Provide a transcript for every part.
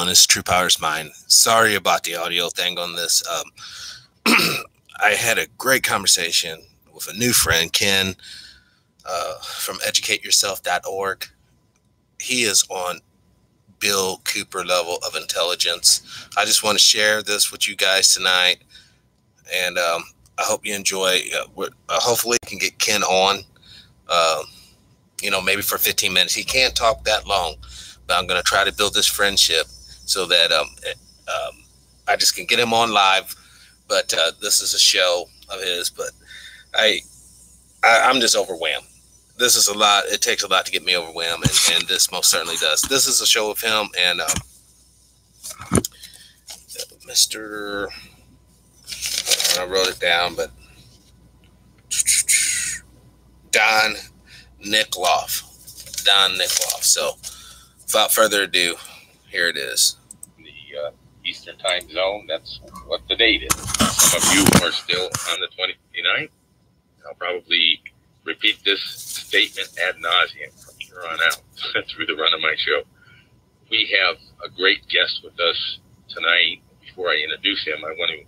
known as Truepowerismine. Sorry about the audio thing on this. I had a great conversation with a new friend, Ken, from educateyourself.org. He is on Bill Cooper level of intelligence. I just want to share this with you guys tonight, and I hope you enjoy. Hopefully, we can get Ken on. Maybe for 15 minutes. He can't talk that long, but I'm going to try to build this friendship so that I just can get him on live. But this is a show of his. But I'm just overwhelmed. This is a lot. It takes a lot to get me overwhelmed, and this most certainly does. This is a show of him and Mr. I wrote it down, but Don Nicoloff. So without further ado, here it is. The Eastern time zone, that's what the date is. Some of you are still on the 29th. I'll probably repeat this statement ad nauseum from here on out through the run of my show. We have a great guest with us tonight. Before I introduce him, I want to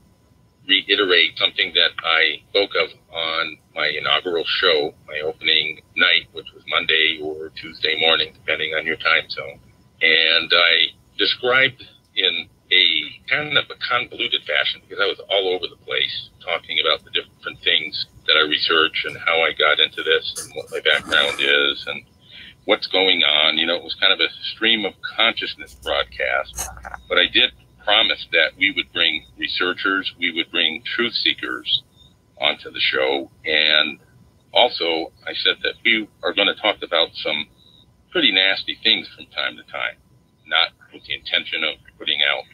reiterate something that I spoke of on my inaugural show, my opening night, which was Monday or Tuesday morning, depending on your time zone. And I described in a kind of a convoluted fashion, because I was all over the place talking about the different things that I research and how I got into this and what my background is and what's going on. It was kind of a stream of consciousness broadcast, but I did promise that we would bring researchers, we would bring truth seekers onto the show. And also I said that we are going to talk about some pretty nasty things from time to time, not with the intention of putting out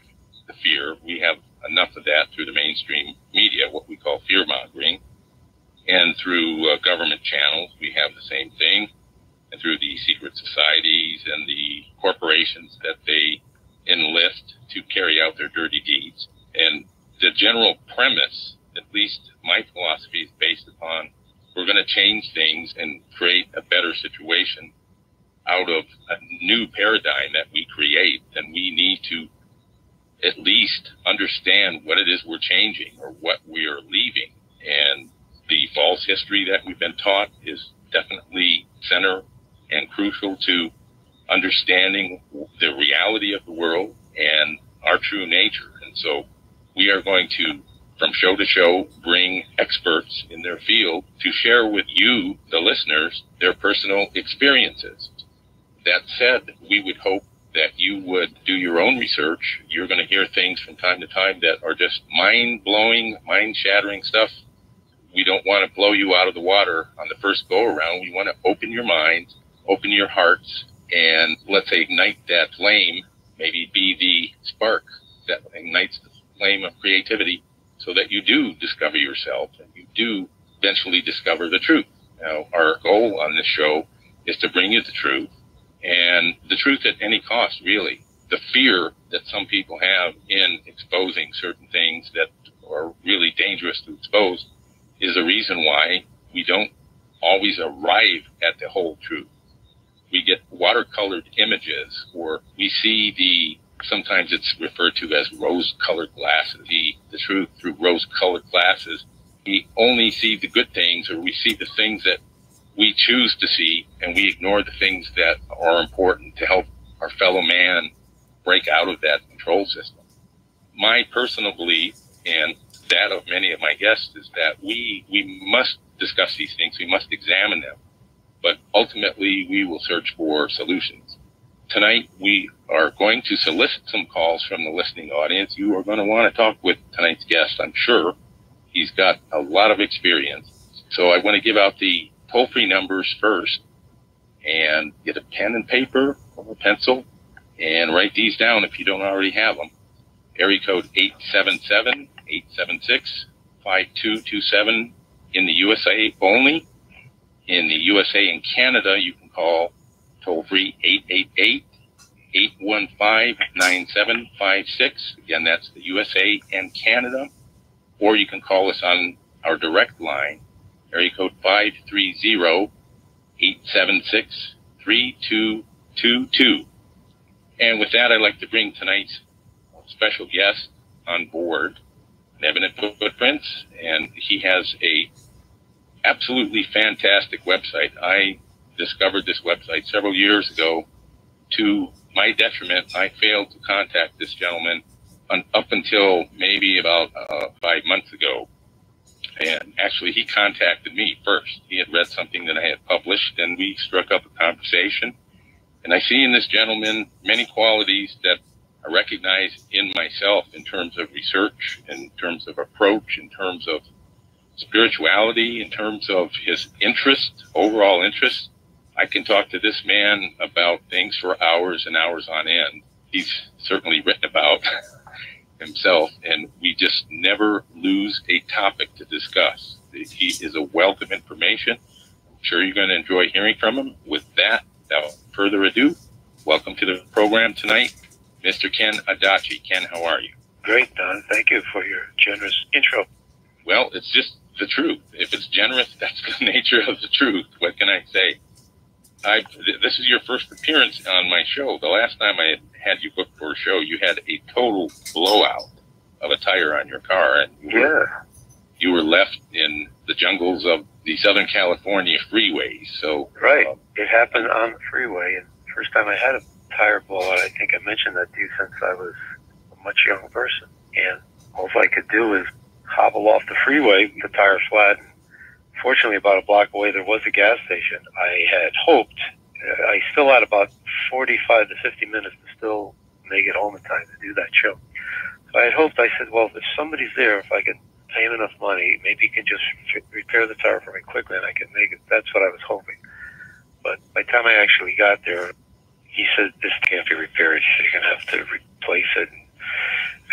the fear. We have enough of that through the mainstream media, what we call fear mongering, and through government channels we have the same thing, and through the secret societies and the corporations that they enlist to carry out their dirty deeds. And the general premise, at least my philosophy, is based upon we're going to change things and create a better situation out of a new paradigm that we create. Then we need to at least understand what it is we're changing or what we are leaving. And the false history that we've been taught is definitely center and crucial to understanding the reality of the world and our true nature. And so we are going to, from show to show, bring experts in their field to share with you, the listeners, their personal experiences. That said, we would hope that you would do your own research. You're going to hear things from time to time that are just mind-blowing, mind-shattering stuff. We don't want to blow you out of the water on the first go-around. We want to open your minds, open your hearts, and let's say ignite that flame, maybe be the spark that ignites the flame of creativity so that you do discover yourself and you do eventually discover the truth. Now, our goal on this show is to bring you the truth, and the truth at any cost, really. The fear that some people have in exposing certain things that are really dangerous to expose is the reason why we don't always arrive at the whole truth. We get watercolored images, or we see sometimes it's referred to as rose-colored glasses, the truth through rose-colored glasses. We only see the good things, or we see the things that we choose to see, and we ignore the things that are important to help our fellow man break out of that control system. My personal belief, and that of many of my guests, is that we must discuss these things, we must examine them, but ultimately we will search for solutions. Tonight we are going to solicit some calls from the listening audience. You are going to want to talk with tonight's guest, I'm sure. He's got a lot of experience. So I want to give out the toll-free numbers first, and get a pen and paper or a pencil and write these down if you don't already have them. Area code 877-876-5227 in the USA only. In the USA and Canada, you can call toll-free 888-815-9756. Again, that's the USA and Canada. Or you can call us on our direct line, area code 530-876-3222. And with that, I'd like to bring tonight's special guest on board, Evident Footprints, and he has a absolutely fantastic website. I discovered this website several years ago. To my detriment, I failed to contact this gentleman up until maybe about 5 months ago. And actually, he contacted me first. He had read something that I had published, and we struck up a conversation. And I see in this gentleman many qualities that I recognize in myself in terms of research, in terms of approach, in terms of spirituality, in terms of his interest, overall interest. I can talk to this man about things for hours and hours on end. He's certainly written about himself, and we just never lose a topic to discuss. He is a wealth of information. I'm sure you're going to enjoy hearing from him. With that, without further ado, welcome to the program tonight, Mr. Ken Adachi. Ken, how are you? Great, Don. Thank you for your generous intro. Well, it's just the truth. If it's generous, that's the nature of the truth. What can I say? This is your first appearance on my show. The last time I had you booked for a show, you had a total blowout of a tire on your car, and you were left in the jungles of the Southern California freeways. So right, it happened on the freeway, and the first time I had a tire blowout, I think I mentioned that to you since I was a much younger person, and all I could do is hobble off the freeway, the tire flat. Fortunately, about a block away, there was a gas station. I had hoped, I still had about 45 to 50 minutes to still make it home in time to do that show. So I had hoped, I said, well, if somebody's there, if I can pay him enough money, maybe he can just repair the tire for me quickly and I can make it. That's what I was hoping. But by the time I actually got there, he said, this can't be repaired. You're going to have to replace it.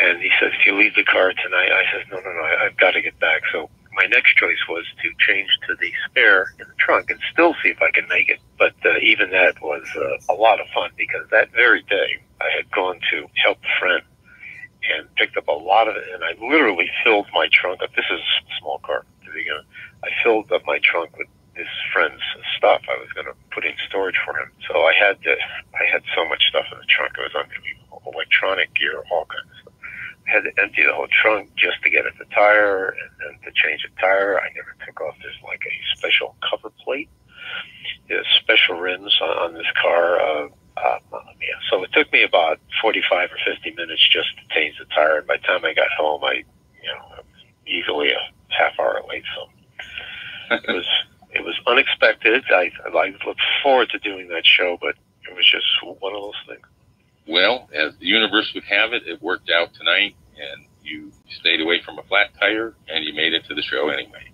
And he said, if you leave the car tonight, I said, no, I've got to get back. So my next choice was to change to the spare in the trunk and still see if I can make it. But even that was a lot of fun, because that very day I had gone to help a friend and picked up a lot of it, and I literally filled my trunk up. This is a small car to begin with. I filled up my trunk with this friend's stuff I was going to put in storage for him. So I had so much stuff in the trunk. It was unbelievable. Electronic gear, all kinds of stuff. I had to empty the whole trunk just to get at the tire and then to change the tire. I never took off. There's like a special cover plate. There's special rims on this car. So it took me about 45 or 50 minutes just to change the tire. And by the time I got home, I was easily a half hour late. So it was unexpected. I looked forward to doing that show, but it was just one of those things. Well, as the universe would have it, it worked out tonight, and you stayed away from a flat tire, and you made it to the show anyway.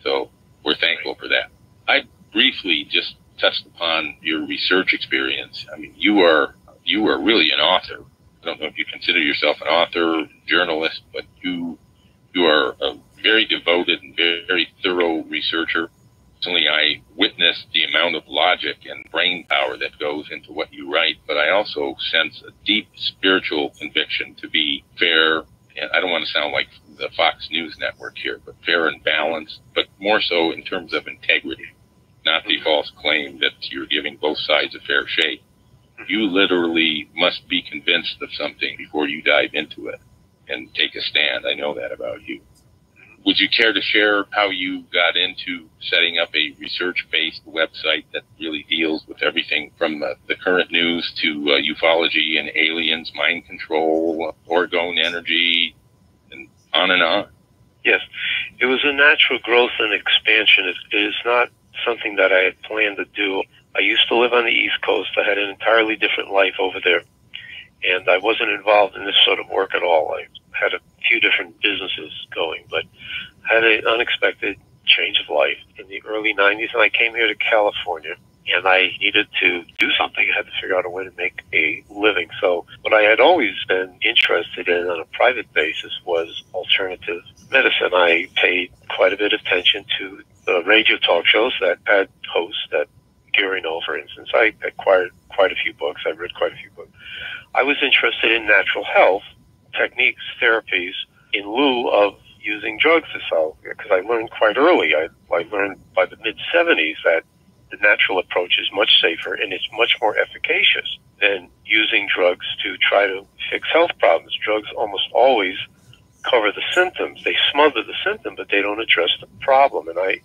So we're thankful for that. I briefly just touched upon your research experience. I mean, you are really an author. I don't know if you consider yourself an author, journalist, but you are a very devoted and very thorough researcher. Personally, I witnessed the amount of logic and brain power that goes into what you write, but I also sense a deep spiritual conviction to be fair, and I don't want to sound like the Fox News network here, but fair and balanced, but more so in terms of integrity, not the false claim that you're giving both sides a fair shake. You literally must be convinced of something before you dive into it and take a stand. I know that about you. Would you care to share how you got into setting up a research-based website that really deals with everything from the current news to ufology and aliens, mind control, orgone energy, and on and on? Yes. It was a natural growth and expansion. It is not something that I had planned to do. I used to live on the East Coast. I had an entirely different life over there, and I wasn't involved in this sort of work at all. I had a few different businesses going, but had an unexpected change of life in the early 90s, and I came here to California, and I needed to do something. I had to figure out a way to make a living. So what I had always been interested in on a private basis was alternative medicine. I paid quite a bit of attention to the radio talk shows that had hosts, that Gary Null, for instance. I acquired quite a few books. I read quite a few books. I was interested in natural health techniques, therapies, in lieu of using drugs to solve it, because I learned quite early. I learned by the mid-'70s that the natural approach is much safer and it's much more efficacious than using drugs to try to fix health problems. Drugs almost always cover the symptoms. They smother the symptom, but they don't address the problem. And I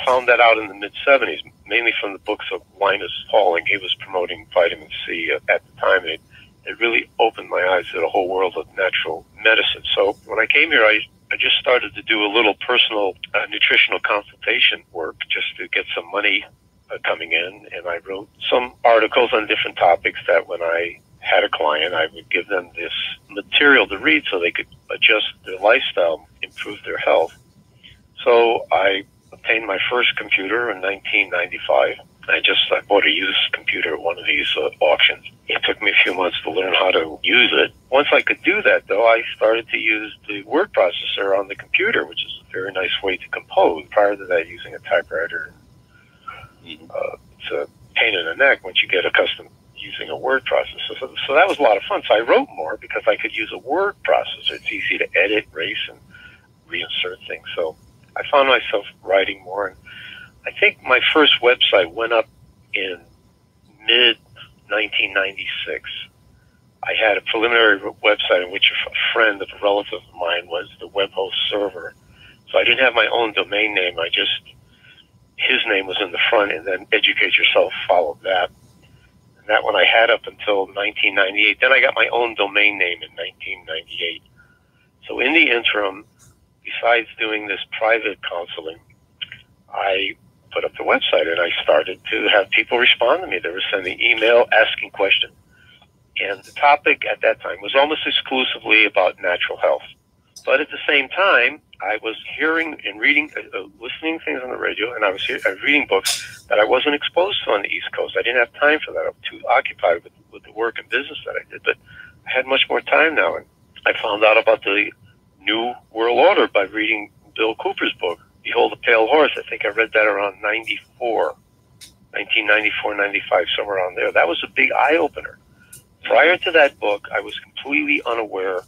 found that out in the mid-'70s, mainly from the books of Linus Pauling. He was promoting vitamin C at the time. And it really opened my eyes to the whole world of natural medicine. So when I came here, I just started to do a little personal nutritional consultation work just to get some money coming in. And I wrote some articles on different topics that when I had a client, I would give them this material to read so they could adjust their lifestyle, improve their health. So I obtained my first computer in 1995. I bought a used computer at one of these auctions. It took me a few months to learn how to use it. Once I could do that, though, I started to use the word processor on the computer, which is a very nice way to compose. Prior to that, using a typewriter, it's a pain in the neck once you get accustomed to using a word processor. So that was a lot of fun. So I wrote more because I could use a word processor. It's easy to edit, erase, and reinsert things. So I found myself writing more, and I think my first website went up in mid-1996. I had a preliminary website in which a friend of a relative of mine was the web host server. So I didn't have my own domain name. His name was in the front, and then Educate Yourself followed that. And that one I had up until 1998. Then I got my own domain name in 1998. So in the interim, besides doing this private counseling, I put up the website, and I started to have people respond to me. They were sending email, asking questions. And the topic at that time was almost exclusively about natural health. But at the same time, I was hearing and reading, listening to things on the radio, and I was reading books that I wasn't exposed to on the East Coast. I didn't have time for that. I was too occupied with the work and business that I did. But I had much more time now, and I found out about the New World Order by reading Bill Cooper's book, Behold the Pale Horse. I think I read that around 1994, 95, somewhere around there. That was a big eye-opener. Prior to that book, I was completely unaware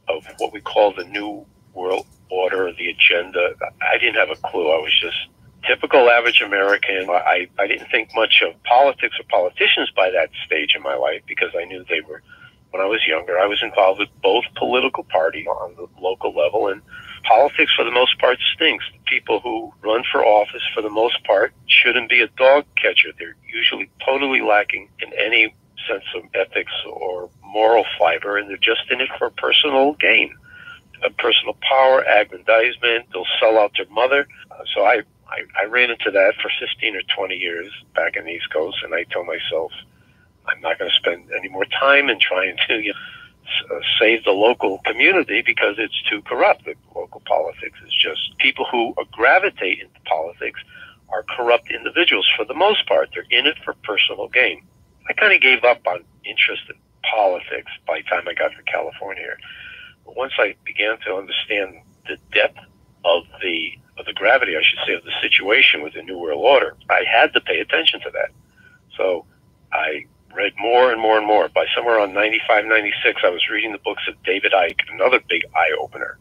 of what we call the New World Order, the agenda. I didn't have a clue. I was just typical average American. I didn't think much of politics or politicians by that stage in my life because I knew they were, when I was younger, I was involved with both political parties on the local level, and politics for the most part stinks. The people who run for office for the most part shouldn't be a dog catcher. They're usually totally lacking in any sense of ethics or moral fiber, and they're just in it for personal gain, personal power, aggrandizement. They'll sell out their mother. So I ran into that for 15 or 20 years back in the East Coast, and I told myself, I'm not going to spend any more time in trying to save the local community because it's too corrupt. The local politics is just people who gravitate into politics are corrupt individuals for the most part. They're in it for personal gain. I kind of gave up on interest in politics by the time I got to California. But once I began to understand the depth of the gravity, I should say, of the situation with the New World Order, I had to pay attention to that. So I read more and more and more. By somewhere around 95, 96, I was reading the books of David Icke, another big eye-opener.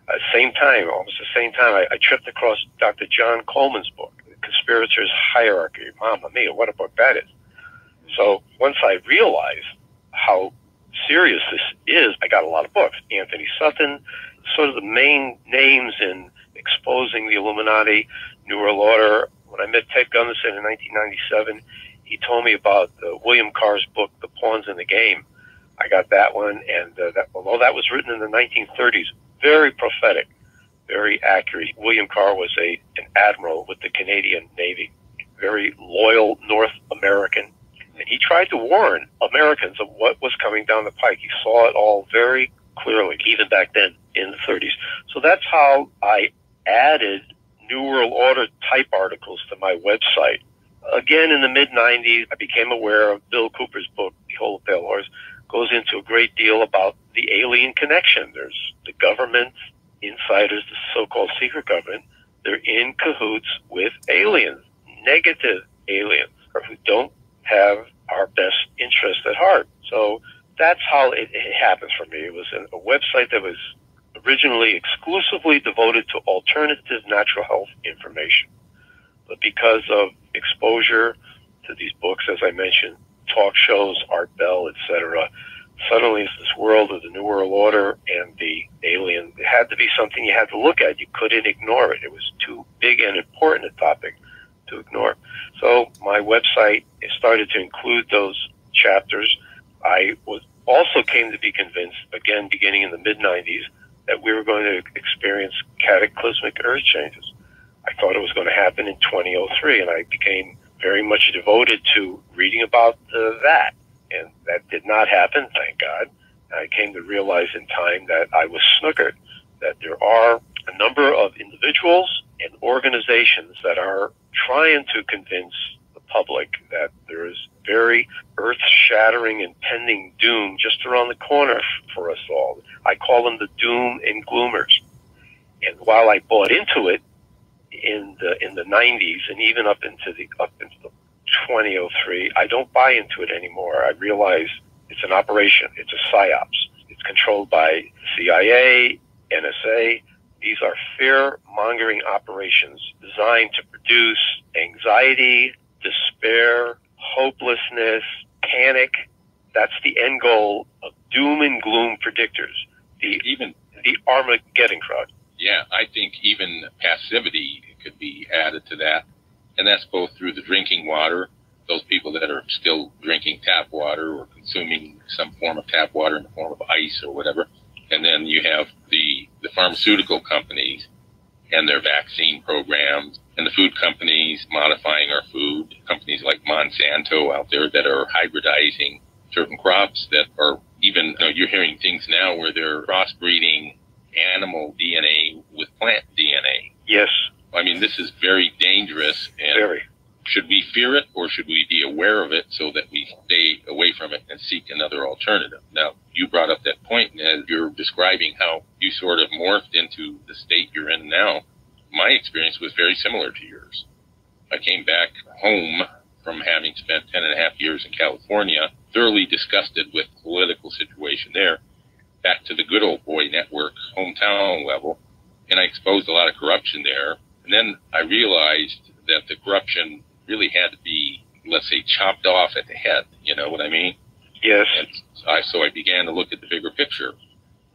At the same time, almost the same time, I tripped across Dr. John Coleman's book, The Conspirator's Hierarchy. Mamma mia, what a book that is. So once I realized how serious this is, I got a lot of books. Anthony Sutton, sort of the main names in exposing the Illuminati, New World Order. When I met Ted Gunderson in 1997, he told me about William Carr's book, The Pawns in the Game. I got that one, and although that was written in the 1930s, very prophetic, very accurate. William Carr was an admiral with the Canadian Navy, very loyal North American. And he tried to warn Americans of what was coming down the pike. He saw it all very clearly, even back then in the 30s. So that's how I added New World Order type articles to my website. Again, in the mid-90s, I became aware of Bill Cooper's book, Behold the Pale Horse, goes into a great deal about the alien connection. There's the government, insiders, the so-called secret government. They're in cahoots with aliens, negative aliens, who don't have our best interest at heart. So that's how it happened for me. It was a website that was originally exclusively devoted to alternative natural health information. But because of exposure to these books, as I mentioned, talk shows, Art Bell, etc., suddenly it's this world of the New World Order and the alien. It had to be something you had to look at. You couldn't ignore it. It was too big and important a topic to ignore. So my website started to include those chapters. I also came to be convinced, again, beginning in the mid-90s, that we were going to experience cataclysmic earth changes. I thought it was going to happen in 2003, and I became very much devoted to reading about that. And that did not happen, thank God. I came to realize in time that I was snookered, that there are a number of individuals and organizations that are trying to convince the public that there is very earth-shattering impending doom just around the corner for us all. I call them the doom and gloomers. And while I bought into it in the 90s and even up into the 2003, I don't buy into it anymore. I realize it's an operation. It's a psyops. It's controlled by CIA, NSA. These are fear-mongering operations designed to produce anxiety, despair, hopelessness, panic. That's the end goal of doom and gloom predictors. The Armageddon crowd. Yeah, I think even passivity could be added to that. And that's both through the drinking water, those people that are still drinking tap water or consuming some form of tap water in the form of ice or whatever. And then you have the pharmaceutical companies and their vaccine programs, and the food companies modifying our food, companies like Monsanto out there that are hybridizing certain crops that are even, you're hearing things now where they're crossbreeding animal DNA with plant DNA. Yes. I mean, this is very dangerous. And very. Should we fear it, or should we be aware of it so that we stay away from it and seek another alternative? Now, you brought up that point as you're describing how you sort of morphed into the state you're in now. My experience was very similar to yours. I came back home from having spent 10.5 years in California, thoroughly disgusted with the political situation there, back to the good old boy network, hometown level, and I exposed a lot of corruption there. And then I realized that the corruption really had to be, let's say, chopped off at the head. You know what I mean? Yes. And so I began to look at the bigger picture,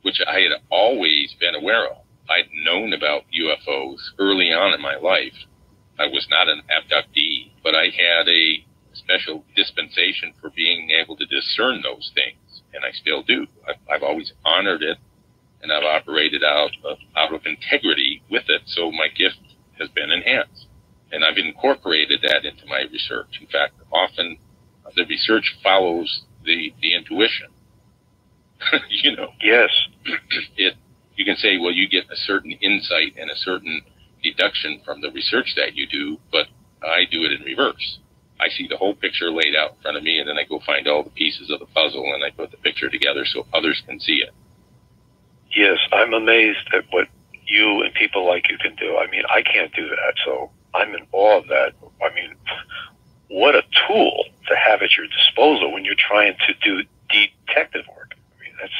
which I had always been aware of. I'd known about UFOs early on in my life. I was not an abductee, but I had a special dispensation for being able to discern those things, and I still do. I've always honored it, and I've operated out of integrity with it, so my gift has been enhanced. And I've incorporated that into my research. In fact, often the research follows the intuition. Yes. You can say, well, you get a certain insight and a certain deduction from the research that you do, but I do it in reverse. I see the whole picture laid out in front of me, and then I go find all the pieces of the puzzle, and I put the picture together so others can see it. Yes, I'm amazed at what you and people like you can do. I mean, I can't do that, so I'm in awe of that. I mean, what a tool to have at your disposal when you're trying to do detective work. I mean, that's...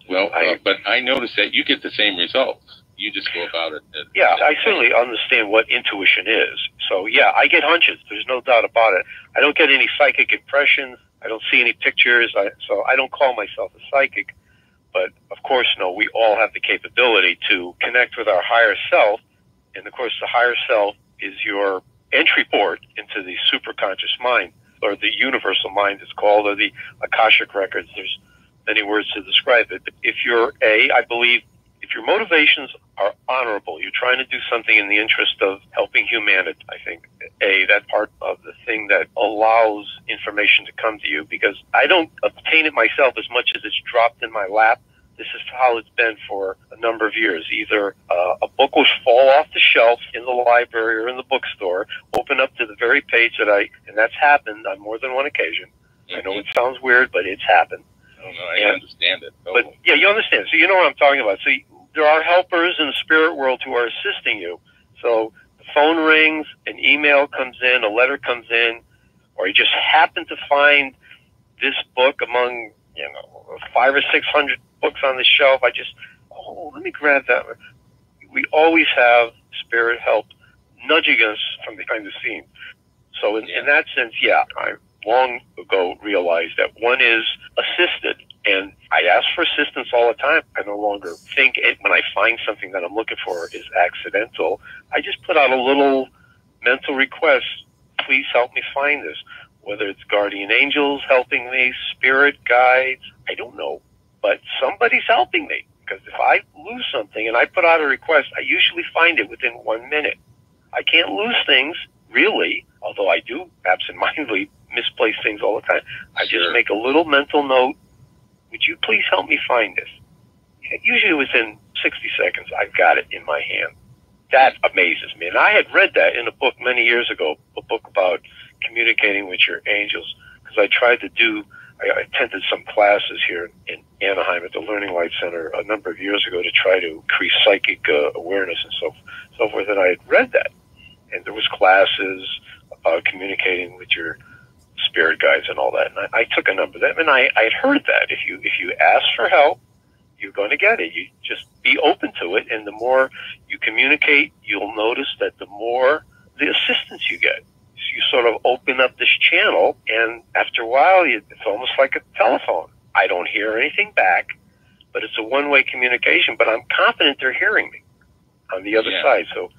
Well, but I noticed that you get the same results. You just go about it. Yeah, I certainly understand what intuition is. So, yeah, I get hunches. There's no doubt about it. I don't get any psychic impressions. I don't see any pictures. So I don't call myself a psychic. But, of course, no, we all have the capability to connect with our higher self. And, of course, the higher self is your entry port into the superconscious mind, or the universal mind, it's called, or the Akashic records. There's many words to describe it. But if you're I believe, if your motivations are honorable, you're trying to do something in the interest of helping humanity, I think, that part of the thing that allows information to come to you, because I don't obtain it myself as much as it's dropped in my lap. This is how it's been for a number of years. Either a book will fall off the shelf in the library or in the bookstore, open up to the very page and that's happened on more than one occasion. Mm-hmm. I know it sounds weird, but it's happened. Oh, no, I understand it. Totally. But yeah, you understand. So you know what I'm talking about. So there are helpers in the spirit world who are assisting you. So the phone rings, an email comes in, a letter comes in, or you just happen to find this book among 500 or 600 books on the shelf. Let me grab that one. We always have spirit help, nudging us from behind the scenes. So in that sense, yeah, I long ago realized that one is assisted. And I ask for assistance all the time. I no longer think when I find something that I'm looking for is accidental. I just put out a little mental request. Please help me find this. Whether it's guardian angels helping me, spirit guides, I don't know. But somebody's helping me. Because if I lose something and I put out a request, I usually find it within 1 minute. I can't lose things, really, although I do absentmindedly misplace things all the time. I just make a little mental note. Would you please help me find this? Usually within 60 seconds, I've got it in my hand. That amazes me. And I had read that in a book many years ago, a book about communicating with your angels, because I attended some classes here in Anaheim at the Learning Light Center a number of years ago to try to increase psychic awareness and so forth. And I had read that. And there was classes about communicating with your spirit guides and all that. And I took a number of them, and I had heard that if you ask for help, you're going to get it. You just be open to it, and the more you communicate, you'll notice that the more the assistance you get. So you sort of open up this channel, and after a while, it's almost like a telephone. I don't hear anything back, but it's a one-way communication, but I'm confident they're hearing me on the other side. So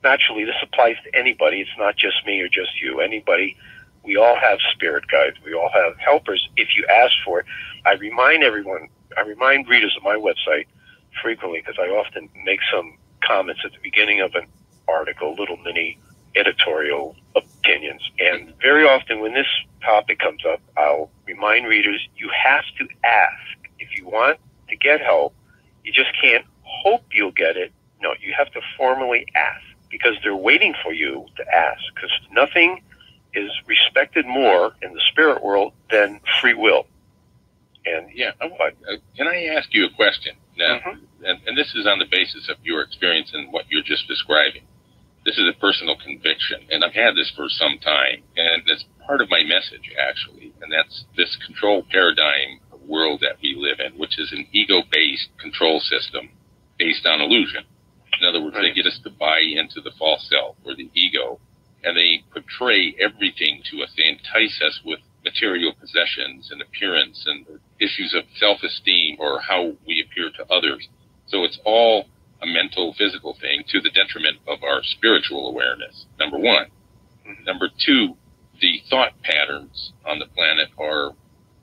naturally, this applies to anybody. It's not just me or just you. Anybody. We all have spirit guides. We all have helpers if you ask for it. I remind readers of my website frequently, because I often make some comments at the beginning of an article, little mini editorial opinions. And very often when this topic comes up, I'll remind readers, you have to ask. If you want to get help, you just can't hope you'll get it. No, you have to formally ask, because they're waiting for you to ask, because nothing is respected more in the spirit world than free will. And can I ask you a question now? And this is on the basis of your experience and what you're just describing. This is a personal conviction, and I've had this for some time, and it's part of my message, actually, and that's this control paradigm world that we live in, which is an ego-based control system based on illusion. In other words, they get us to buy into the false self or the ego, and they portray everything to us. They entice us with material possessions and appearance and issues of self-esteem or how we appear to others. So it's all a mental, physical thing to the detriment of our spiritual awareness, number one. Number two, the thought patterns on the planet are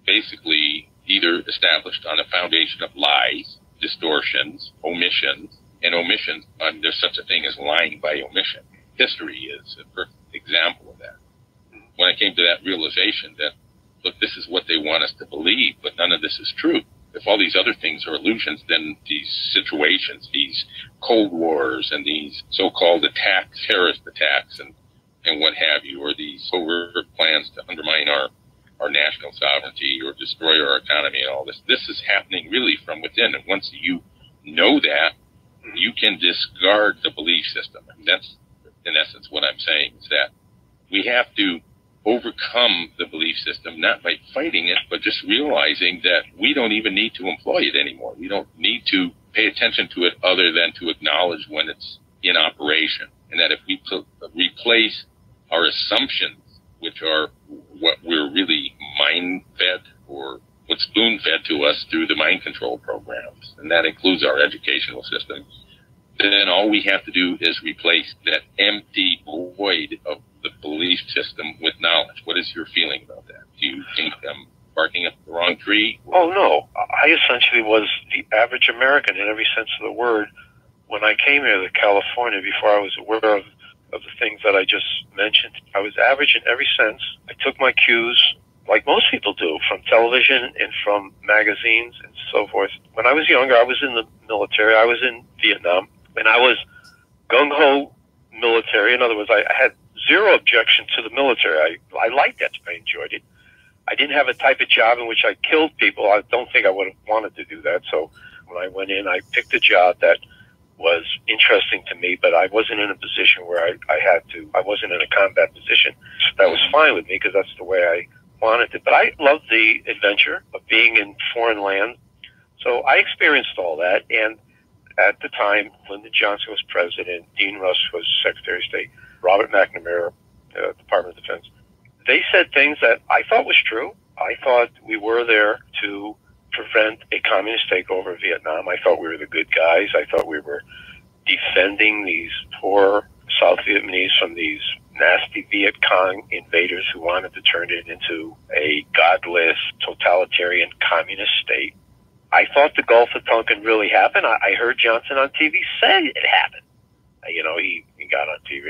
basically either established on a foundation of lies, distortions, omissions, and omissions. There's such a thing as lying by omission. History is a perfect example of that. When I came to that realization that, look, this is what they want us to believe, but none of this is true. If all these other things are illusions, then these situations, these Cold Wars and these so-called attacks, terrorist attacks and what have you, or these overt plans to undermine our national sovereignty or destroy our economy and all this, this is happening really from within. And once you know that, you can discard the belief system. And that's, in essence, what I'm saying is that we have to overcome the belief system, not by fighting it, but just realizing that we don't even need to employ it anymore. We don't need to pay attention to it other than to acknowledge when it's in operation. And that if we replace our assumptions, which are what we're really mind-fed or what's spoon-fed to us through the mind control programs, and that includes our educational system, then all we have to do is replace that empty void of the belief system with knowledge. What is your feeling about that? Do you think I'm barking up the wrong tree? Oh, no. I essentially was the average American in every sense of the word. When I came here to California, before I was aware of the things that I just mentioned, I was average in every sense. I took my cues, like most people do, from television and from magazines and so forth. When I was younger, I was in the military. I was in Vietnam, and I was gung-ho military. In other words, I had zero objection to the military. I liked that. I enjoyed it. I didn't have a type of job in which I killed people. I don't think I would have wanted to do that. So when I went in, I picked a job that was interesting to me, but I wasn't in a position where I wasn't in a combat position. So that was fine with me because that's the way I wanted it. But I loved the adventure of being in foreign land. So I experienced all that. And at the time, Lyndon Johnson was president, Dean Rusk was Secretary of State. Robert McNamara, Department of Defense. They said things that I thought was true. I thought we were there to prevent a communist takeover of Vietnam. I thought we were the good guys. I thought we were defending these poor South Vietnamese from these nasty Viet Cong invaders who wanted to turn it into a godless, totalitarian communist state. I thought the Gulf of Tonkin really happened. I heard Johnson on TV say it happened. You know, he got on TV,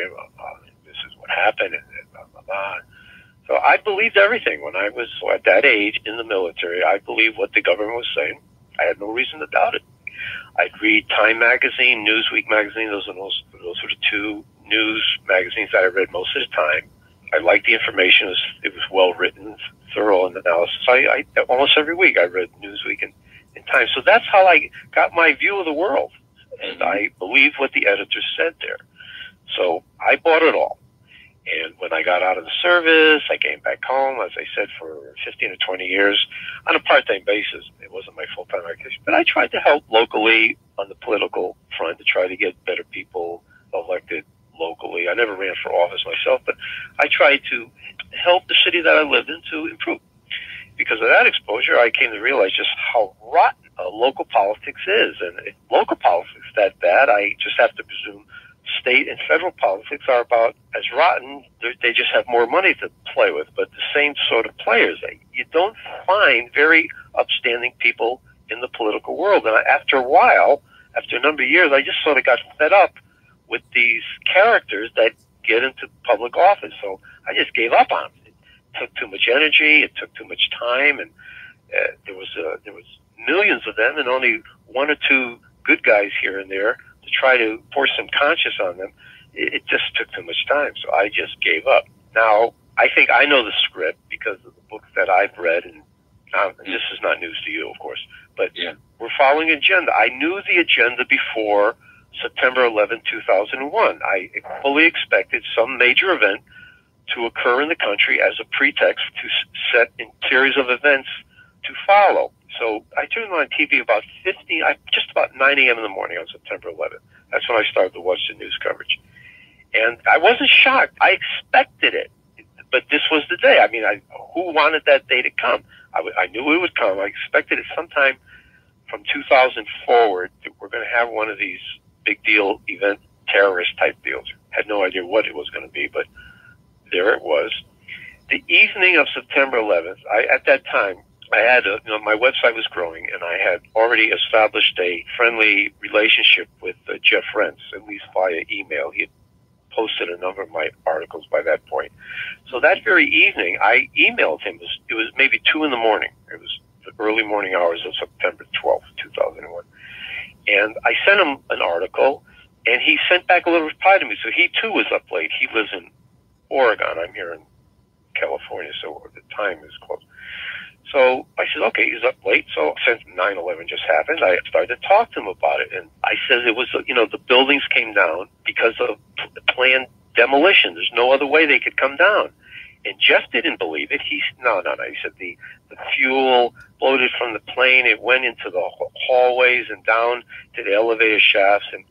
this is what happened, and blah, blah, blah. So I believed everything. When I was at that age in the military, I believed what the government was saying. I had no reason to doubt it. I'd read Time magazine, Newsweek magazine. Those were the two news magazines that I read most of the time. I liked the information. It was well written, thorough analysis. I almost every week I read Newsweek and Time. So that's how I got my view of the world. And I believed what the editor said there. So I bought it all. And when I got out of the service, I came back home, as I said, for 15 or 20 years on a part-time basis. It wasn't my full-time occupation. But I tried to help locally on the political front to try to get better people elected locally. I never ran for office myself, but I tried to help the city that I lived in to improve. Because of that exposure, I came to realize just how rotten local politics is. And if local politics is that bad, I just have to presume state and federal politics are about as rotten. They just have more money to play with, but the same sort of players. You don't find very upstanding people in the political world. And after a while, after a number of years, I just sort of got fed up with these characters that get into public office. So I just gave up on it. It took too much energy. It took too much time. And there was millions of them and only one or two good guys here and there to try to force some conscience on them. It just took too much time, so I just gave up. Now, I think I know the script because of the books that I've read, and this is not news to you, of course, but we're following an agenda. I knew the agenda before September 11, 2001. I fully expected some major event to occur in the country as a pretext to set a series of events to follow. So I turned on TV just about 9 a.m. in the morning on September 11th. That's when I started to watch the news coverage. And I wasn't shocked. I expected it. But this was the day. I mean, who wanted that day to come? I knew it would come. I expected it sometime from 2000 forward that we're going to have one of these big deal event terrorist type deals. Had no idea what it was going to be, but there it was. The evening of September 11th, at that time, I had my website was growing, and I had already established a friendly relationship with Jeff Rentz, at least via email. He had posted a number of my articles by that point. So that very evening, I emailed him. It was maybe 2 in the morning. It was the early morning hours of September 12th, 2001. And I sent him an article, and he sent back a little reply to me. So he, too, was up late. He lives in Oregon. I'm here in California, so the time is close. So I said, okay, he's up late. So since 9/11 just happened, I started to talk to him about it. And I said it was, the buildings came down because of planned demolition. There's no other way they could come down. And Jeff didn't believe it. He said the fuel floated from the plane. It went into the hallways and down to the elevator shafts. And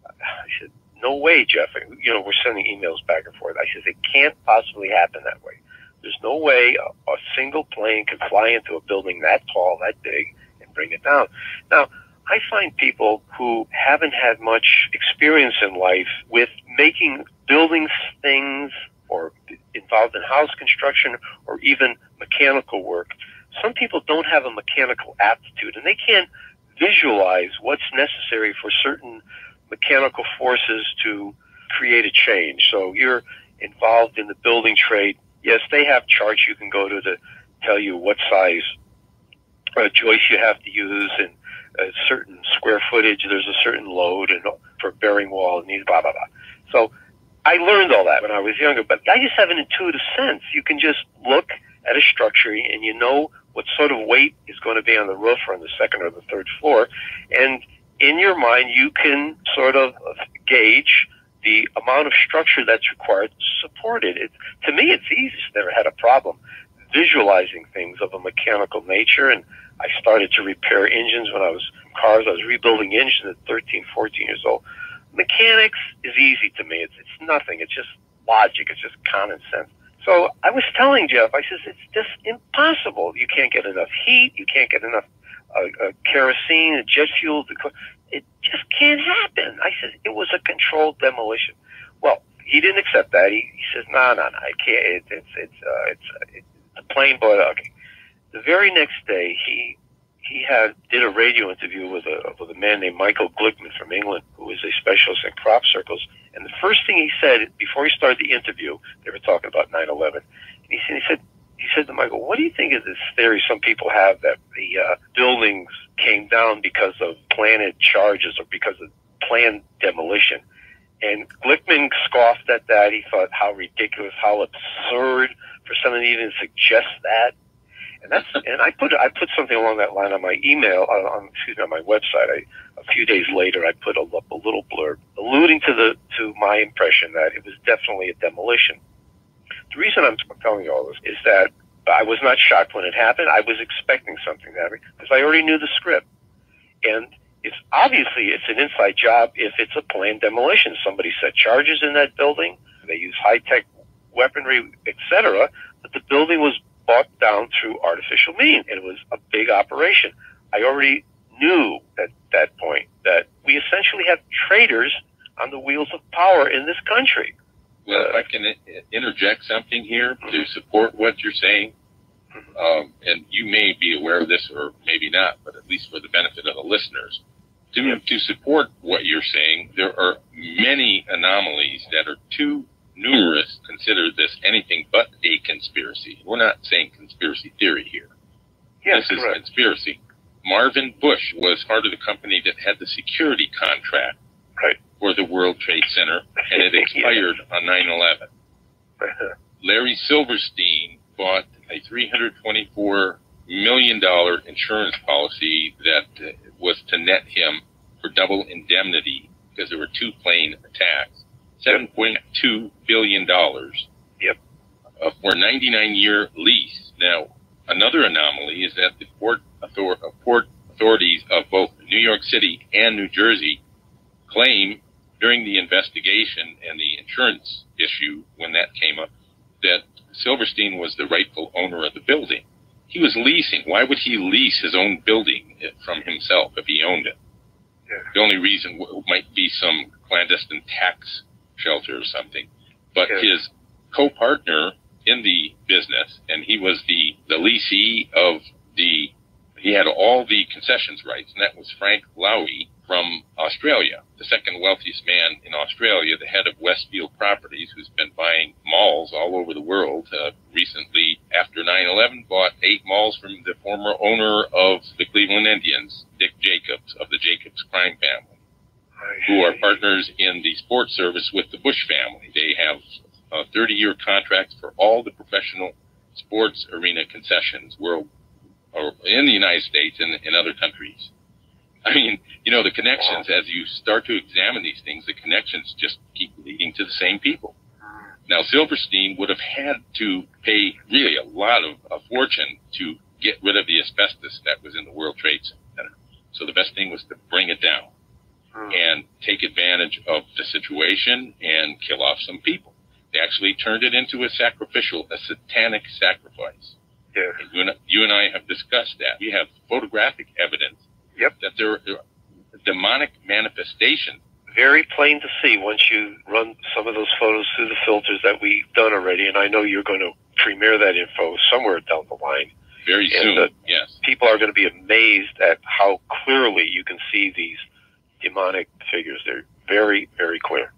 I said, no way, Jeff. We're sending emails back and forth. I said, it can't possibly happen that way. There's no way a single plane could fly into a building that tall, that big, and bring it down. Now, I find people who haven't had much experience in life with making buildings, things, or involved in house construction, or even mechanical work. Some people don't have a mechanical aptitude, and they can't visualize what's necessary for certain mechanical forces to create a change. So you're involved in the building trade. Yes, they have charts you can go to tell you what size joist you have to use and a certain square footage. There's a certain load and for bearing wall and these blah, blah, blah. So I learned all that when I was younger, but I just have an intuitive sense. You can just look at a structure and you know what sort of weight is going to be on the roof or on the second or the third floor. And in your mind, you can sort of gauge the amount of structure that's required to support it. To me, it's easy. Never had a problem visualizing things of a mechanical nature. And I started to repair engines when I was in cars. I was rebuilding engines at 13, 14 years old. Mechanics is easy to me. It's nothing. It's just logic. It's just common sense. So I was telling Jeff, I says, it's just impossible. You can't get enough heat. You can't get enough kerosene, jet fuel. It just can't happen. I said, it was a controlled demolition. Well, he didn't accept that. He says, no, I can't. It's a plain boy. Okay. The very next day, he did a radio interview with a man named Michael Glickman from England, who is a specialist in crop circles. And the first thing he said before he started the interview, they were talking about 9/11. And he said to Michael, "What do you think of this theory some people have that the buildings came down because of planned charges or because of planned demolition?" And Glickman scoffed at that. He thought how ridiculous, how absurd for someone to even suggest that. And I put something along that line on my email, on my website. A few days later, I put up a little blurb alluding to my impression that it was definitely a demolition. The reason I'm telling you all this is that I was not shocked when it happened. I was expecting something to happen because I already knew the script. And it's an inside job if it's a planned demolition. Somebody set charges in that building. They use high-tech weaponry, etc. But the building was bought down through artificial means. It was a big operation. I already knew at that point that we essentially have traitors on the wheels of power in this country. Well, if I can interject something here to support what you're saying, and you may be aware of this or maybe not, but at least for the benefit of the listeners, to support what you're saying, there are many anomalies that are too numerous to consider this anything but a conspiracy. We're not saying conspiracy theory here. Yes, this is correct. Conspiracy. Marvin Bush was part of the company that had the security contract for the World Trade Center, and it expired on 9/11. Larry Silverstein bought a $324 million insurance policy that was to net him for double indemnity because there were two plane attacks. $7.2 billion for a 99-year lease. Now, another anomaly is that the port authorities of both New York City and New Jersey claim during the investigation and the insurance issue when that came up that Silverstein was the rightful owner of the building. He was leasing. Why would he lease his own building from himself if he owned it? Yeah. The only reason might be some clandestine tax shelter or something. But his co-partner in the business, and he was the leasee of he had all the concessions rights, and that was Frank Lowy from Australia, the second wealthiest man in Australia, the head of Westfield Properties, who's been buying malls all over the world. Recently, after 9/11, bought 8 malls from the former owner of the Cleveland Indians, Dick Jacobs, of the Jacobs crime family, who are partners in the sports service with the Bush family. They have 30-year contracts for all the professional sports arena concessions in the United States and in other countries. I mean, the connections, as you start to examine these things, the connections just keep leading to the same people. Now, Silverstein would have had to pay really a fortune to get rid of the asbestos that was in the World Trade Center. So the best thing was to bring it down and take advantage of the situation and kill off some people. They actually turned it into a satanic sacrifice. Yeah. And you and I have discussed that. We have photographic evidence that there are demonic manifestations. Very plain to see once you run some of those photos through the filters that we've done already, and I know you're going to premiere that info somewhere down the line. Very soon, yes. People are going to be amazed at how clearly you can see these demonic figures. They're very, very clear.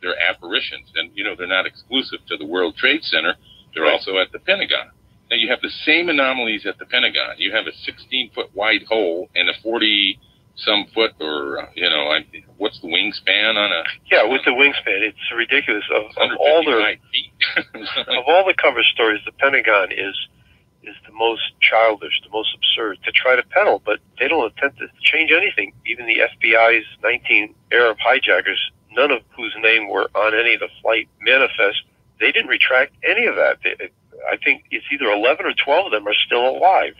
They're apparitions, and they're not exclusive to the World Trade Center. They're also at the Pentagon. Now, you have the same anomalies at the Pentagon. You have a 16-foot wide hole and a 40-some foot, or, what's the wingspan on a... Yeah, with the wingspan, it's ridiculous. Of all the cover stories, the Pentagon is the most childish, the most absurd to try to peddle, but they don't attempt to change anything. Even the FBI's 19 Arab hijackers, none of whose name were on any of the flight manifest, they didn't retract any of that. I think it's either 11 or 12 of them are still alive.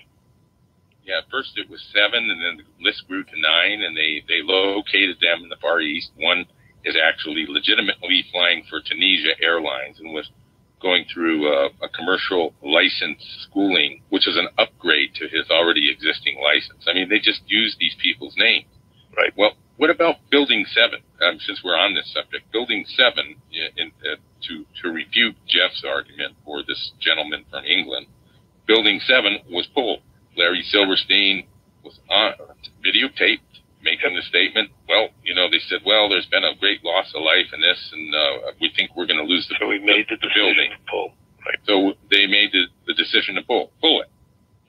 Yeah, at first it was 7, and then the list grew to 9, and they located them in the Far East, one is actually legitimately flying for Tunisia Airlines and was going through a commercial license schooling, which is an upgrade to his already existing license. I mean, they just use these people's names. Right. Well, what about Building 7? Since we're on this subject, Building 7, to refute Jeff's argument for this gentleman from England, Building 7 was pulled. Larry Silverstein was on videotaped making the statement. Well, they said, well, there's been a great loss of life in this, and we think we're going to lose the, so we made the building. To pull. Right. So they made the decision to pull. Pull it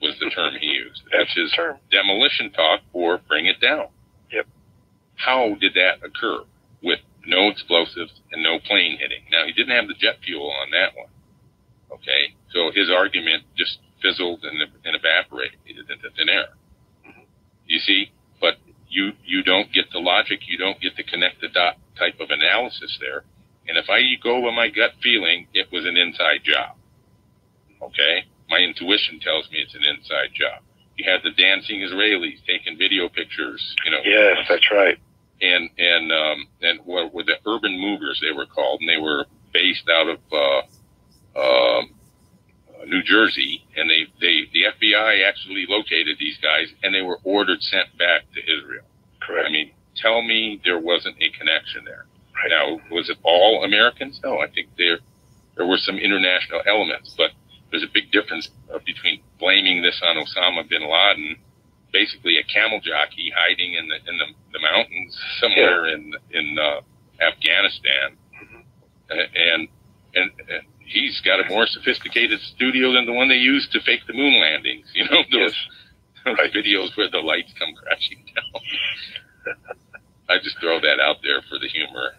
was the term he used, which is demolition talk for bring it down. Yep. How did that occur with no explosives and no plane hitting? Now, he didn't have the jet fuel on that one. Okay, so his argument just fizzled and evaporated into thin air. Mm-hmm. You see, but you don't get the logic, you don't get the connect the dot type of analysis there. And if I go by my gut feeling, it was an inside job. Okay, my intuition tells me it's an inside job. You had the dancing Israelis taking video pictures, Yes, that's right. And what were the urban movers they were called, and they were based out of New Jersey, and the FBI actually located these guys, and they were ordered sent back to Israel. Correct. I mean, tell me there wasn't a connection there. Right. Now, was it all Americans? No, I think there were some international elements, but there's a big difference between blaming this on Osama bin Laden, basically a camel jockey hiding in the mountains somewhere in Afghanistan, mm-hmm. and he's got a more sophisticated studio than the one they used to fake the moon landings. Those videos where the lights come crashing down. I just throw that out there for the humor.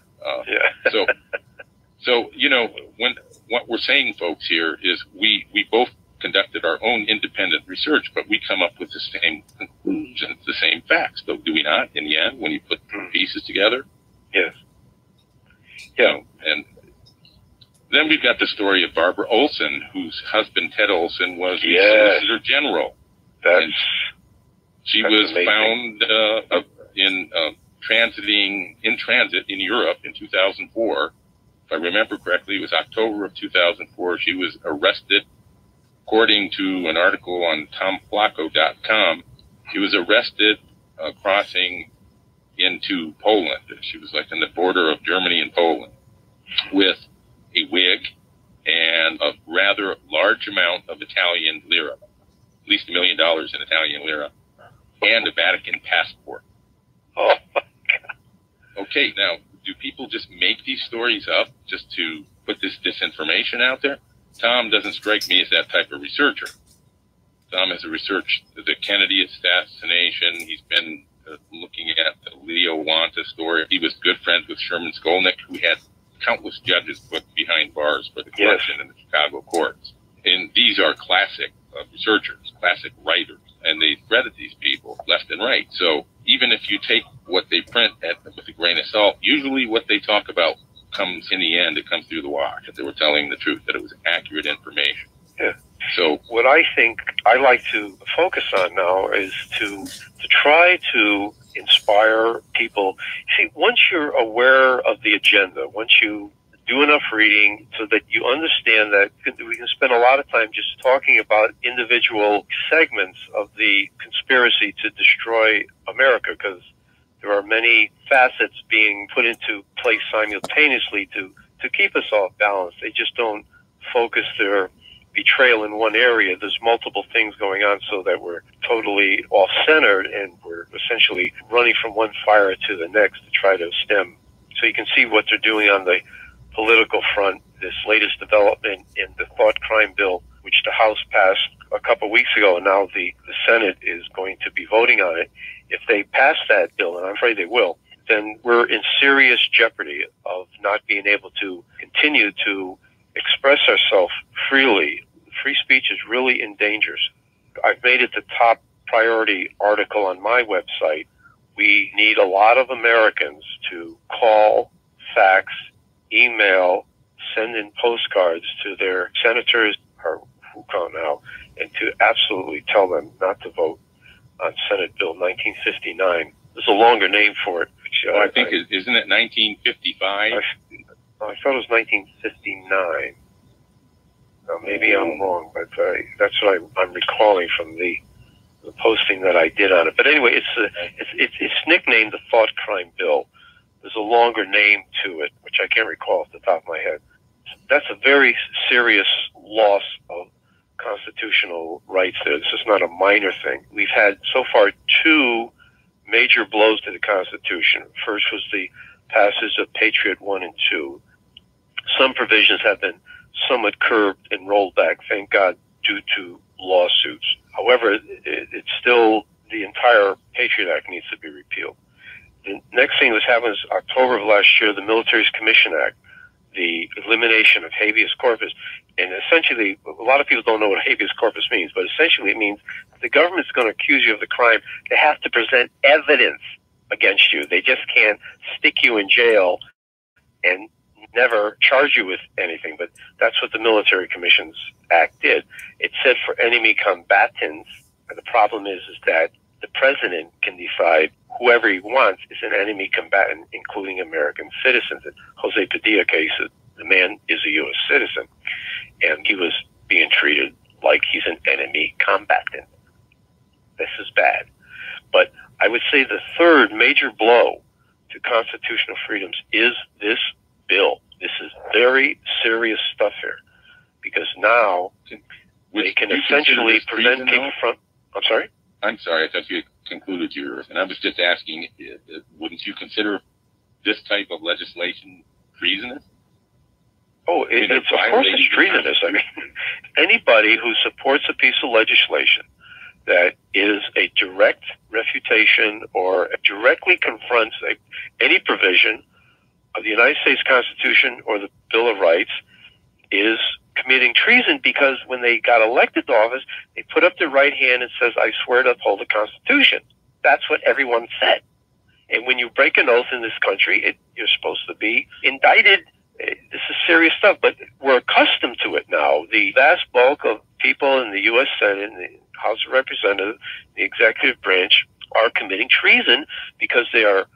So what we're saying, folks, here is we both conducted our own independent research, but we come up with the same conclusions, the same facts, though, do we not? In the end, when you put the pieces together. Yes. Yeah, and then we've got the story of Barbara Olson, whose husband, Ted Olson, was the Solicitor General. She was amazing. Found in transit in Europe in 2004. If I remember correctly, it was October of 2004. She was arrested. According to an article on tomflacco.com, she was arrested crossing into Poland. She was like on the border of Germany and Poland with a wig and a rather large amount of Italian lira, at least $1 million in Italian lira, and a Vatican passport. Oh, my God. Okay, now, do people just make these stories up just to put this disinformation out there? Tom doesn't strike me as that type of researcher. Tom has researched the Kennedy assassination. He's been looking at the Leo Wanta story. He was good friends with Sherman Skolnick, who had countless judges put behind bars for the corruption in the Chicago courts. And these are classic researchers, classic writers, and they credit these people left and right. So even if you take what they print with a grain of salt, usually what they talk about comes in the end, it comes through the wash, that they were telling the truth, that it was accurate information. Yeah. So what I think I like to focus on now is to try to inspire people. See, once you're aware of the agenda, once you do enough reading so that you understand that we can spend a lot of time just talking about individual segments of the conspiracy to destroy America, because there are many facets being put into place simultaneously to keep us off balance. They just don't focus their betrayal in one area. There's multiple things going on so that we're totally off-centered, and we're essentially running from one fire to the next to try to stem. So you can see what they're doing on the political front, this latest development in the thought crime bill, which the House passed a couple of weeks ago, and now the Senate is going to be voting on it. If they pass that bill, and I'm afraid they will, then we're in serious jeopardy of not being able to continue to express ourselves freely. Free speech is really in danger. I've made it the top priority article on my website. We need a lot of Americans to call, fax, email, send in postcards to their senators, or who count now, and to absolutely tell them not to vote on Senate Bill 1959. There's a longer name for it. Which, I think, isn't it 1955? I thought it was 1959. Maybe I'm wrong, but that's what I'm recalling from the posting that I did on it. But anyway, it's nicknamed the Thought Crime Bill. There's a longer name to it, which I can't recall off the top of my head. That's a very serious loss of constitutional rights there. This is not a minor thing. We've had so far 2 major blows to the Constitution. First was the passage of Patriot 1 and 2. Some provisions have been somewhat curbed and rolled back, thank God, due to lawsuits. However, it's still, the entire Patriot Act needs to be repealed. The next thing that's happened is October of last year, the Military's Commission Act, the elimination of habeas corpus. And essentially, a lot of people don't know what habeas corpus means, but essentially it means if the government's going to accuse you of the crime, they have to present evidence against you. They just can't stick you in jail and never charge you with anything. But that's what the Military Commissions Act did. It said for enemy combatants, the problem is that the president can decide whoever he wants is an enemy combatant, including American citizens. In Jose Padilla case, the man is a U.S. citizen, and he was being treated like he's an enemy combatant. This is bad. But I would say the third major blow to constitutional freedoms is this bill. This is very serious stuff here, because now they can essentially prevent people from... I'm sorry? I'm sorry, I thought you had concluded yours, and I was just asking, wouldn't you consider this type of legislation treasonous? Oh, of course it's treasonous. I mean, anybody who supports a piece of legislation that is a direct refutation or directly confronts any provision of the United States Constitution or the Bill of Rights is committing treason, because when they got elected to office, they put up their right hand and says, I swear to uphold the Constitution. That's what everyone said. And when you break an oath in this country, you're supposed to be indicted. This is serious stuff, but we're accustomed to it now. The vast bulk of people in the U.S. Senate, the House of Representatives, the executive branch are committing treason because they are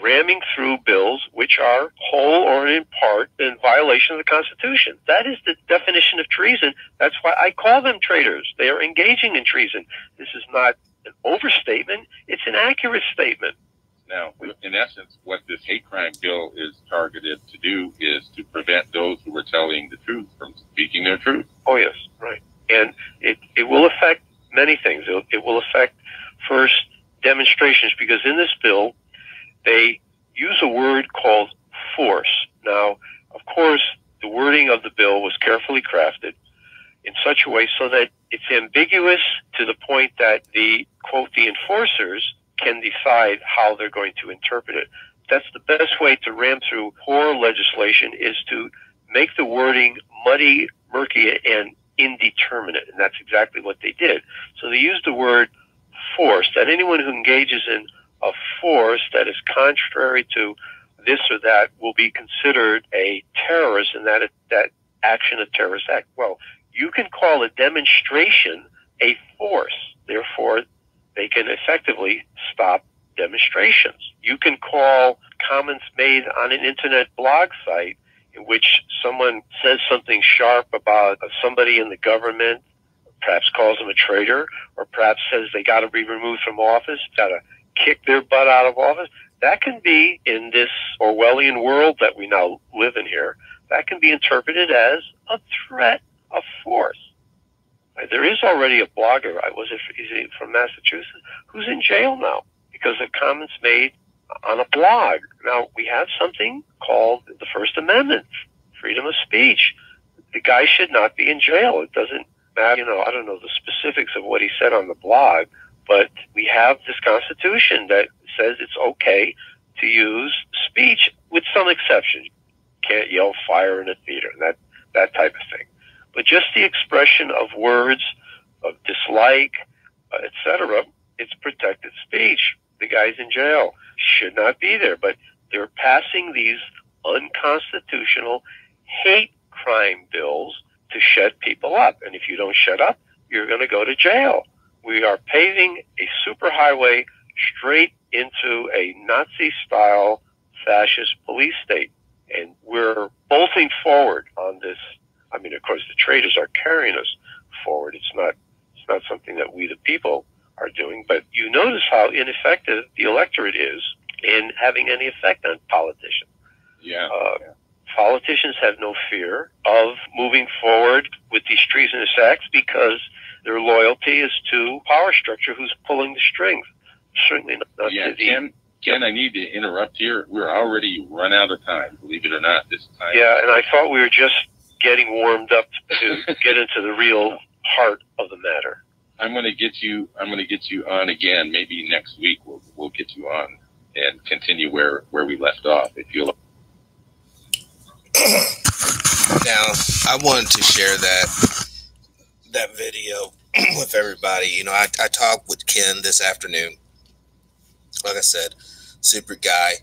ramming through bills which are whole or in part in violation of the Constitution. That is the definition of treason. That's why I call them traitors. They are engaging in treason. This is not an overstatement. It's an accurate statement. Now, in essence, what this hate crime bill is targeted to do is to prevent those who are telling the truth from speaking their truth. Oh, yes, right. And it will affect many things. It will affect, first, demonstrations, because in this bill, they use a word called force. Now, of course, the wording of the bill was carefully crafted in such a way so that it's ambiguous to the point that the, quote, the enforcers can decide how they're going to interpret it. That's the best way to ram through poor legislation, is to make the wording muddy, murky, and indeterminate. And that's exactly what they did. So they used the word force, that anyone who engages in a force that is contrary to this or that will be considered a terrorist, and that action a terrorist act. Well, you can call a demonstration a force. Therefore, they can effectively stop demonstrations. You can call comments made on an internet blog site in which someone says something sharp about somebody in the government, perhaps calls them a traitor, or perhaps says they got to be removed from office, got to kick their butt out of office. That can be, in this Orwellian world that we now live in here, that can be interpreted as a threat of force. There is already a blogger, he's from Massachusetts, who's in jail now because of comments made on a blog. Now, we have something called the First Amendment, freedom of speech. The guy should not be in jail. It doesn't matter, I don't know the specifics of what he said on the blog, but we have this Constitution that says it's okay to use speech with some exceptions. You can't yell fire in a theater, that type of thing. But just the expression of words of dislike, etc., it's protected speech. The guy's in jail. Should not be there. But they're passing these unconstitutional hate crime bills to shut people up. And if you don't shut up, you're going to go to jail. We are paving a superhighway straight into a Nazi-style fascist police state. And we're bolting forward on this. I mean, of course, the traders are carrying us forward. It's not something that we, the people, are doing. But you notice how ineffective the electorate is in having any effect on politicians. Yeah. Politicians have no fear of moving forward with these treasonous acts because their loyalty is to power structure who's pulling the strings. Certainly not to the... Ken, I need to interrupt here. We're already run out of time, believe it or not, this time. Yeah, and I thought we were just getting warmed up to get into the real heart of the matter. I'm going to get you on again. Maybe next week we'll get you on and continue where we left off, if you'll. Now, I wanted to share that video with everybody. You know, I talked with Ken this afternoon. Like I said, super guy,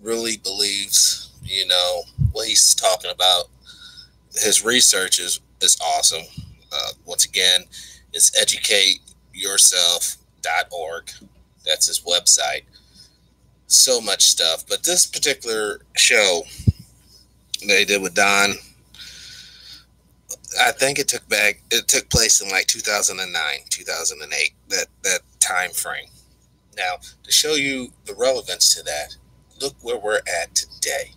really believes, you know, what he's talking about. His research is awesome. Once again, it's educateyourself.org. That's his website. So much stuff. But this particular show they did with Don, I think it took place in like 2009, 2008, that time frame. Now, to show you the relevance to that, look where we're at today.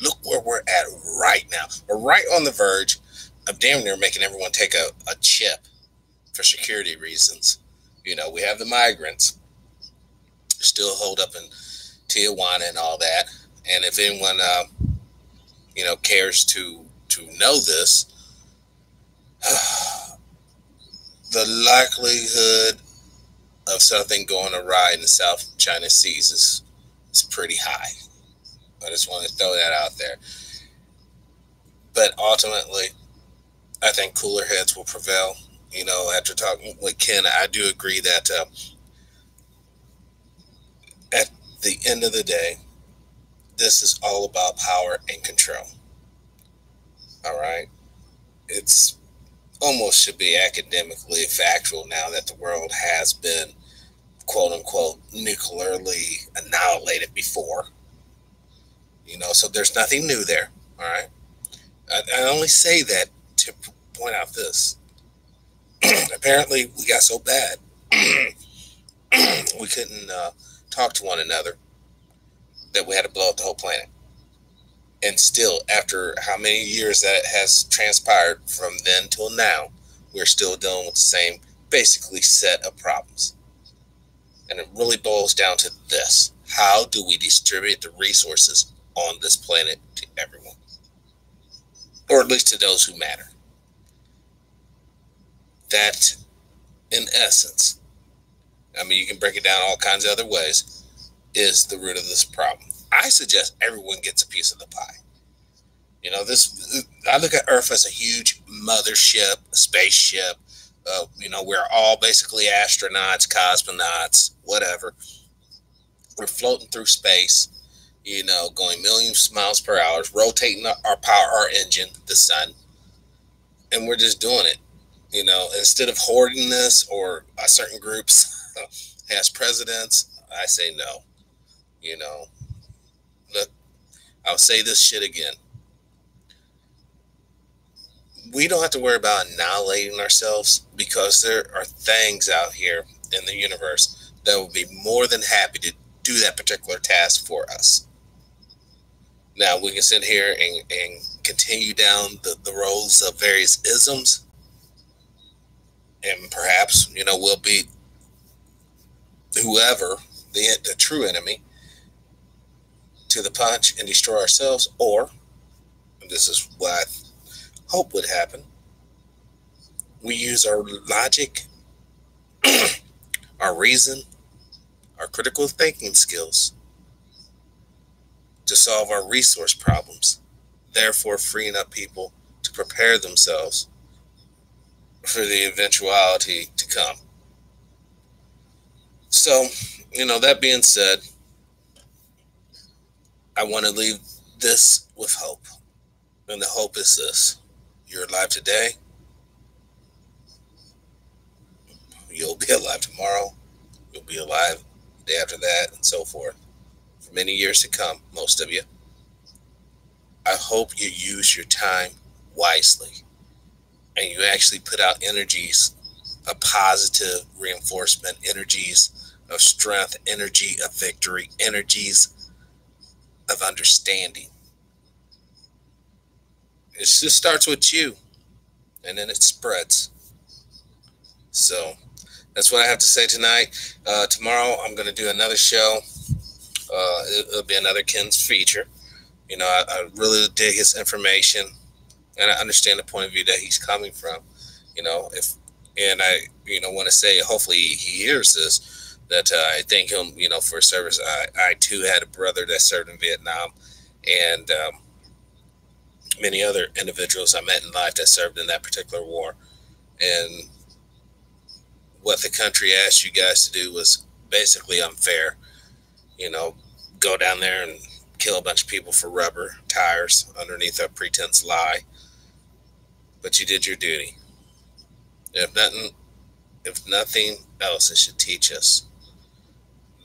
Look where we're at right now. We're right on the verge of damn near making everyone take a chip for security reasons. You know, we have the migrants still hold up in Tijuana and all that. And if anyone, you know, cares to know this, the likelihood of something going awry in the South China Seas is pretty high. I just want to throw that out there. But ultimately, I think cooler heads will prevail. You know, after talking with Ken, I do agree that at the end of the day, this is all about power and control. All right? It's almost should be academically factual now that the world has been, quote unquote, nuclearly annihilated before. You know, so there's nothing new there. All right. I only say that to point out this. Apparently, we got so bad we couldn't talk to one another that we had to blow up the whole planet. And still, after how many years that has transpired from then till now, we're still dealing with the same, basically, set of problems. And it really boils down to this. How do we distribute the resources on this planet to everyone? Or at least to those who matter. That, in essence, I mean, you can break it down all kinds of other ways, is the root of this problem. I suggest everyone gets a piece of the pie. You know, I look at Earth as a huge mothership, spaceship. You know, we're all basically astronauts, cosmonauts, whatever. We're floating through space, you know, going millions of miles per hour, rotating our engine, the sun, and we're just doing it. You know, instead of hoarding this or certain groups as presidents, I say no. You know, look, I'll say this shit again. We don't have to worry about annihilating ourselves because there are things out here in the universe that will be more than happy to do that particular task for us. Now, we can sit here and continue down the roads of various isms, and perhaps, you know, we'll be whoever the true enemy to the punch and destroy ourselves, or, and this is what I hope would happen, we use our logic, our reason, our critical thinking skills to solve our resource problems, therefore freeing up people to prepare themselves for the eventuality to come. So, you know, that being said, I want to leave this with hope. And the hope is this. You're alive today. You'll be alive tomorrow. You'll be alive day after that, and so forth, for many years to come, most of you. I hope you use your time wisely and you actually put out energies of positive reinforcement, energies of strength, energy of victory, energies of understanding. It just starts with you, and then it spreads. So that's what I have to say tonight. Tomorrow I'm going to do another show. It'll be another Ken's feature. You know, I really dig his information, and I understand the point of view that he's coming from. You know, and I, want to say, hopefully he hears this, that I thank him, for his service. I too had a brother that served in Vietnam, and many other individuals I met in life that served in that particular war. And what the country asked you guys to do was basically unfair. Go down there and kill a bunch of people for rubber tires underneath a pretense lie. But you did your duty. If nothing else, it should teach us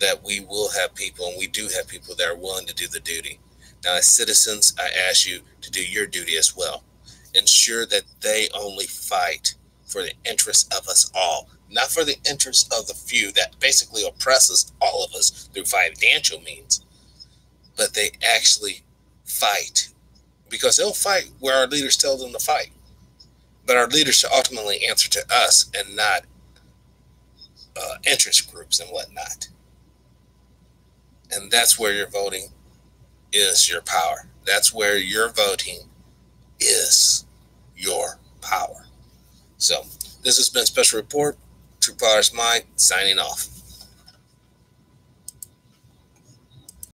that we will have people, and we do have people that are willing to do the duty. Now, as citizens, I ask you to do your duty as well. Ensure that they only fight for the interests of us all, not for the interests of the few that basically oppresses all of us through financial means. But they actually fight, because they'll fight where our leaders tell them to fight. But our leaders should ultimately answer to us and not interest groups and whatnot. And that's where your voting is your power. That's where your voting is your power. So this has been Special Report. Truepowerismine signing off.